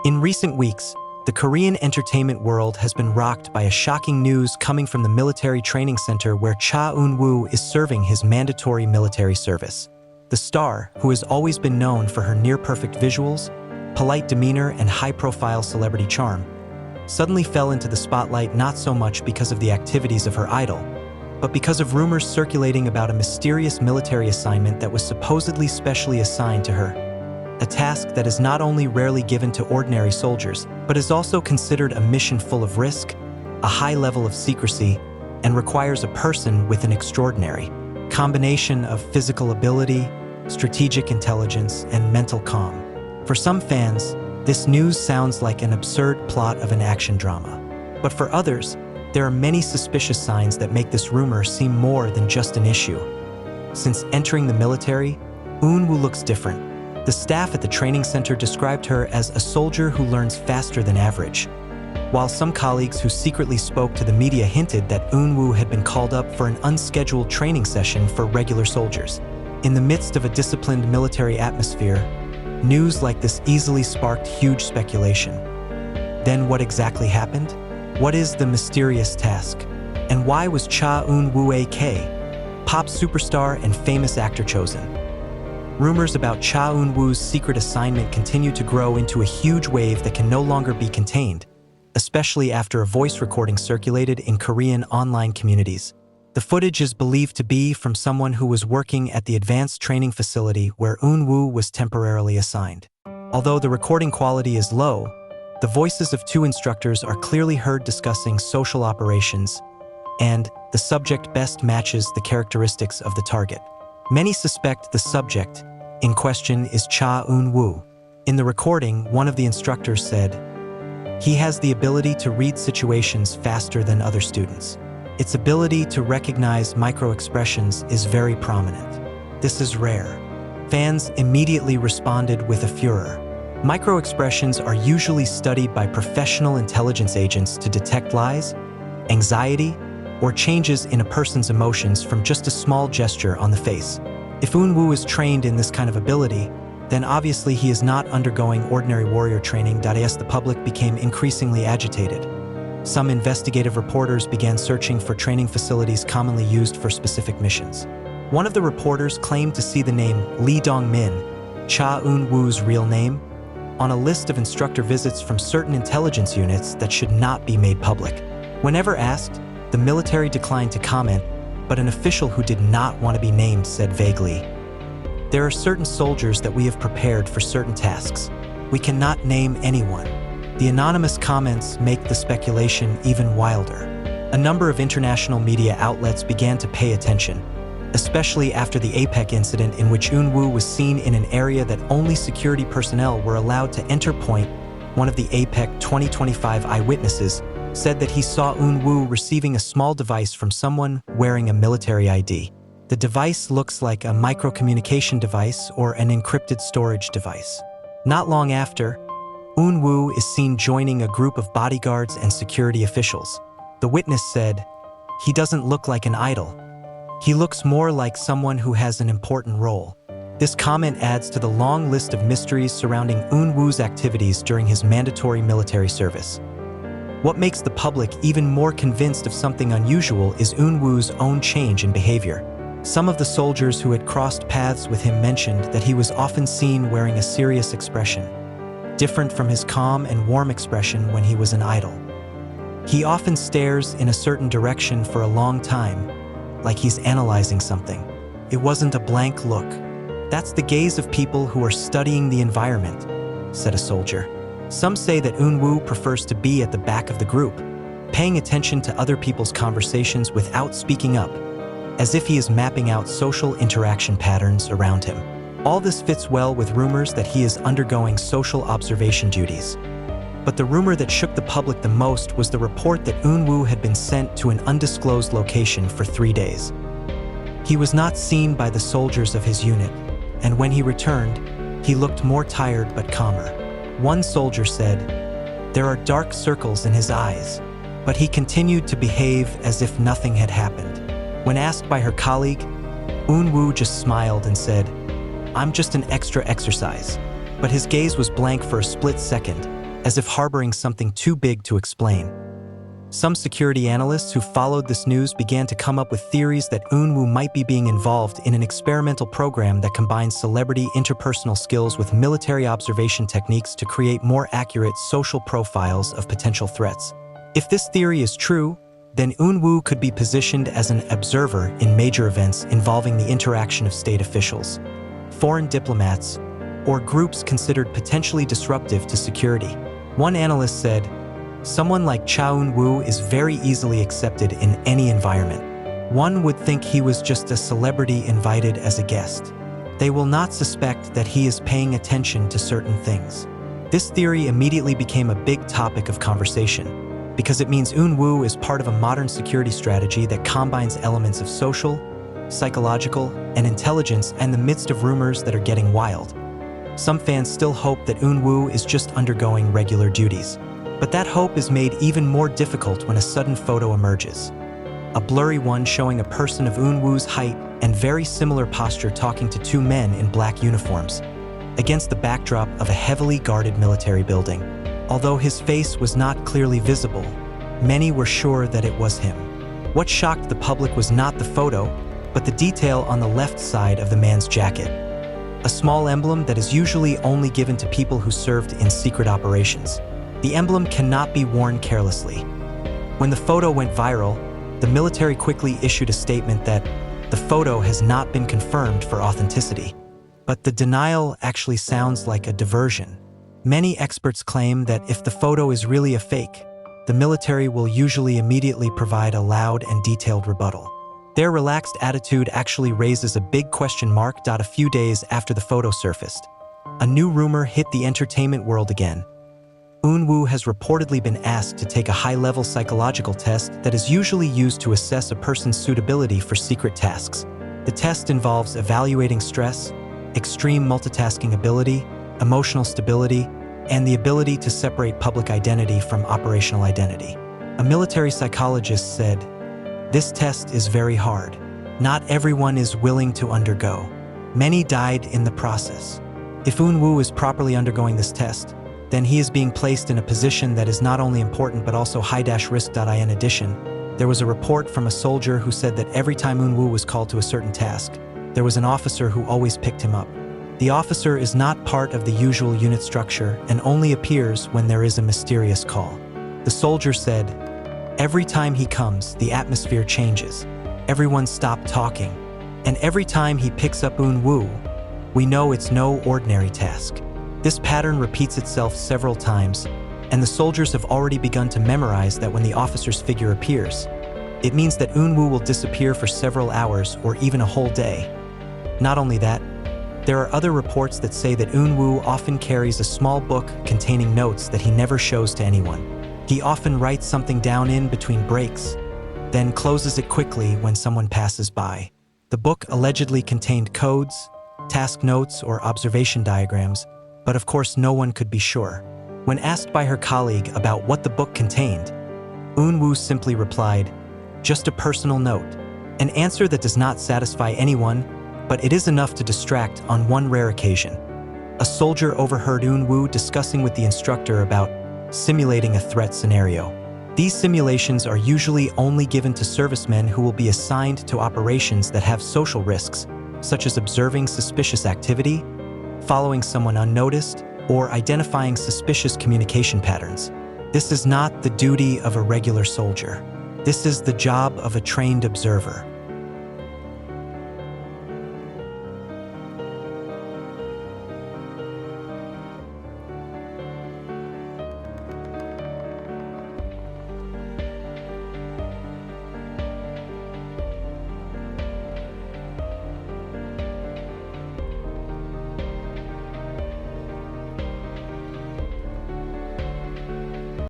In recent weeks, the Korean entertainment world has been rocked by a shocking news coming from the military training center where Cha Eun-woo is serving his mandatory military service. The star, who has always been known for her near-perfect visuals, polite demeanor, and high-profile celebrity charm, suddenly fell into the spotlight not so much because of the activities of her idol, but because of rumors circulating about a mysterious military assignment that was supposedly specially assigned to her. A task that is not only rarely given to ordinary soldiers, but is also considered a mission full of risk, a high level of secrecy, and requires a person with an extraordinary combination of physical ability, strategic intelligence, and mental calm. For some fans, this news sounds like an absurd plot of an action drama. But for others, there are many suspicious signs that make this rumor seem more than just an issue. Since entering the military, Eun-woo looks different. The staff at the training center described her as a soldier who learns faster than average, while some colleagues who secretly spoke to the media hinted that Eun-woo had been called up for an unscheduled training session for regular soldiers. In the midst of a disciplined military atmosphere, news like this easily sparked huge speculation. Then what exactly happened? What is the mysterious task? And why was Cha Eun-woo a pop superstar and famous actor chosen? Rumors about Cha Eun-woo's secret assignment continue to grow into a huge wave that can no longer be contained, especially after a voice recording circulated in Korean online communities. The footage is believed to be from someone who was working at the advanced training facility where Eun-woo was temporarily assigned. Although the recording quality is low, the voices of two instructors are clearly heard discussing social operations, and the subject best matches the characteristics of the target. Many suspect the subject in question is Cha Eun-woo. In the recording, one of the instructors said, "He has the ability to read situations faster than other students. Its ability to recognize micro-expressions is very prominent. This is rare." Fans immediately responded with a furor. Micro-expressions are usually studied by professional intelligence agents to detect lies, anxiety, or changes in a person's emotions from just a small gesture on the face. If Eun-woo is trained in this kind of ability, then obviously he is not undergoing ordinary warrior training. The public became increasingly agitated. Some investigative reporters began searching for training facilities commonly used for specific missions. One of the reporters claimed to see the name Lee Dong-min, Cha Eun-woo's real name, on a list of instructor visits from certain intelligence units that should not be made public. Whenever asked, the military declined to comment, but an official who did not want to be named said vaguely, "There are certain soldiers that we have prepared for certain tasks. We cannot name anyone." The anonymous comments make the speculation even wilder. A number of international media outlets began to pay attention, especially after the APEC incident in which Eun-woo was seen in an area that only security personnel were allowed to enter. One of the APEC 2025 eyewitnesses said that he saw Eun-woo receiving a small device from someone wearing a military ID. The device looks like a microcommunication device or an encrypted storage device. Not long after, Eun-woo is seen joining a group of bodyguards and security officials. The witness said, "He doesn't look like an idol. He looks more like someone who has an important role." This comment adds to the long list of mysteries surrounding Eun-woo's activities during his mandatory military service. What makes the public even more convinced of something unusual is Eun-woo's own change in behavior. Some of the soldiers who had crossed paths with him mentioned that he was often seen wearing a serious expression, different from his calm and warm expression when he was an idol. He often stares in a certain direction for a long time, like he's analyzing something. It wasn't a blank look. "That's the gaze of people who are studying the environment," said a soldier. Some say that Eun-woo prefers to be at the back of the group, paying attention to other people's conversations without speaking up, as if he is mapping out social interaction patterns around him. All this fits well with rumors that he is undergoing social observation duties. But the rumor that shook the public the most was the report that Eun-woo had been sent to an undisclosed location for 3 days. He was not seen by the soldiers of his unit, and when he returned, he looked more tired but calmer. One soldier said, "There are dark circles in his eyes," but he continued to behave as if nothing had happened. When asked by her colleague, Eun-woo just smiled and said, "I'm just an extra exercise." But his gaze was blank for a split second, as if harboring something too big to explain. Some security analysts who followed this news began to come up with theories that Eun-woo might be being involved in an experimental program that combines celebrity interpersonal skills with military observation techniques to create more accurate social profiles of potential threats. If this theory is true, then Eun-woo could be positioned as an observer in major events involving the interaction of state officials, foreign diplomats, or groups considered potentially disruptive to security. One analyst said, "Someone like Cha Eun-woo is very easily accepted in any environment. One would think he was just a celebrity invited as a guest. They will not suspect that he is paying attention to certain things." This theory immediately became a big topic of conversation, because it means Eun-woo is part of a modern security strategy that combines elements of social, psychological, and intelligence in the midst of rumors that are getting wild. Some fans still hope that Eun-woo is just undergoing regular duties. But that hope is made even more difficult when a sudden photo emerges. A blurry one showing a person of Eun-woo's height and very similar posture talking to two men in black uniforms, against the backdrop of a heavily guarded military building. Although his face was not clearly visible, many were sure that it was him. What shocked the public was not the photo, but the detail on the left side of the man's jacket. A small emblem that is usually only given to people who served in secret operations. The emblem cannot be worn carelessly. When the photo went viral, the military quickly issued a statement that the photo has not been confirmed for authenticity. But the denial actually sounds like a diversion. Many experts claim that if the photo is really a fake, the military will usually immediately provide a loud and detailed rebuttal. Their relaxed attitude actually raises a big question mark. A few days after the photo surfaced, a new rumor hit the entertainment world again. Eun-woo has reportedly been asked to take a high-level psychological test that is usually used to assess a person's suitability for secret tasks. The test involves evaluating stress, extreme multitasking ability, emotional stability, and the ability to separate public identity from operational identity. A military psychologist said, "This test is very hard. Not everyone is willing to undergo. Many died in the process." If Eun-woo is properly undergoing this test, then he is being placed in a position that is not only important but also high-risk. In addition, there was a report from a soldier who said that every time Eun-woo was called to a certain task, there was an officer who always picked him up. The officer is not part of the usual unit structure and only appears when there is a mysterious call. The soldier said, "Every time he comes, the atmosphere changes. Everyone stopped talking. And every time he picks up Eun-woo, we know it's no ordinary task." This pattern repeats itself several times, and the soldiers have already begun to memorize that when the officer's figure appears, it means that Eun-woo will disappear for several hours or even a whole day. Not only that, there are other reports that say that Eun-woo often carries a small book containing notes that he never shows to anyone. He often writes something down in between breaks, then closes it quickly when someone passes by. The book allegedly contained codes, task notes, or observation diagrams, but of course no one could be sure. When asked by her colleague about what the book contained, Eun-woo simply replied, "Just a personal note," an answer that does not satisfy anyone, but it is enough to distract on one rare occasion. A soldier overheard Eun-woo discussing with the instructor about simulating a threat scenario. These simulations are usually only given to servicemen who will be assigned to operations that have social risks, such as observing suspicious activity, following someone unnoticed, or identifying suspicious communication patterns. This is not the duty of a regular soldier. This is the job of a trained observer.